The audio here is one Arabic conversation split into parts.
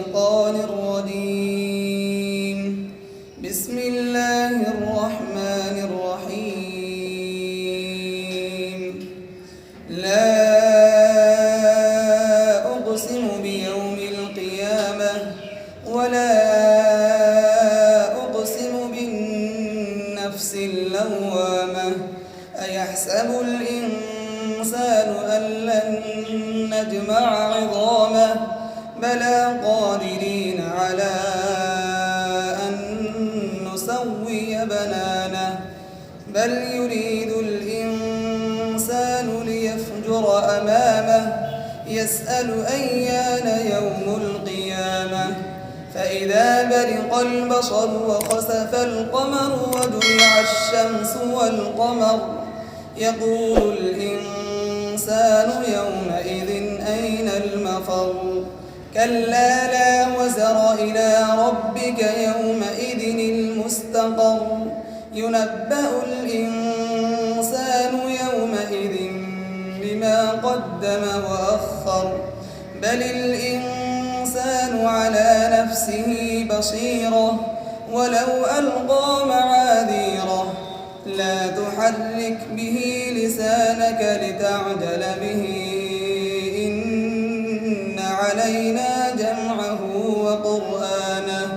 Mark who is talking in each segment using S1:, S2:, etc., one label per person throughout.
S1: الشيطان الرجيم. بسم الله الرحمن الرحيم. لا أقسم بيوم القيامة ولا أقسم بالنفس اللوامة. أيحسب الإنسان أن لن نجمع عظامه بلى قادرين على أن نسوي بنانه بل يريد الإنسان ليفجر أمامه يسأل أيان يوم القيامة فإذا برق البصر وخسف القمر وجمع الشمس والقمر يقول الإنسان يومئذ أين المفر كلا لا وزر إلى ربك يومئذ المستقر ينبأ الإنسان يومئذ بما قدم وأخر بل الإنسان على نفسه بصيرة ولو ألقى معاذيره لا تحرك به لسانك لتعجل به إن علينا جمعه وقرآنه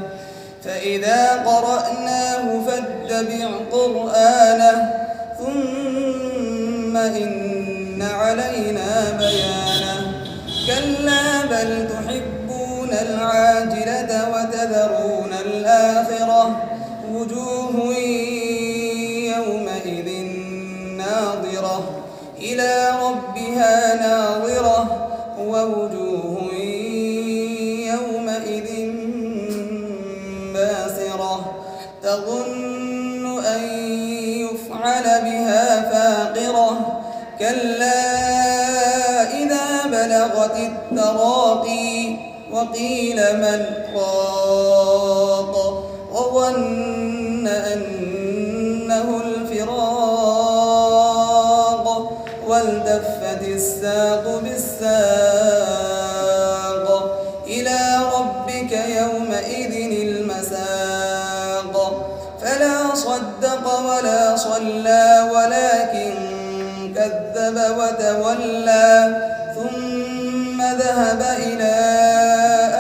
S1: فإذا قرأناه فاتبع قرآنه ثم إن علينا بيانه كلا بل تحبون العاجلة وتذرون الآخرة وجوه يومئذ ناظرة إلى ربها ناظرة ووجوه يومئذ باسرة تظن أن يفعل بها فاقرة كلا إذا بلغت التراقي وقيل من راق وظن أنه الفراق والتفت الساق بالساق إلى ربك يومئذ المساق فلا صدق ولا صلى ولكن كذب وتولى ثم ذهب إلى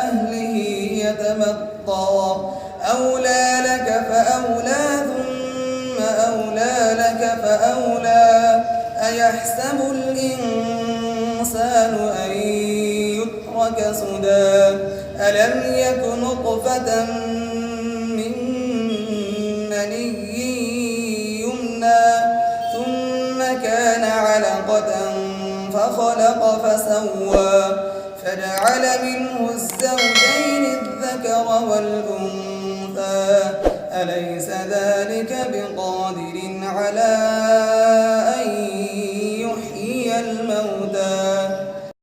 S1: أهله يتمطى أولى لك فأولى ثم أولى لك فأولى أيحسب الإنسان أن يترك سدى ألم يك نطفة من مني يمنى ثم كان علقة فخلق فسوى فجعل منه الزوجين الذكر والأنثى أليس ذلك بقادر على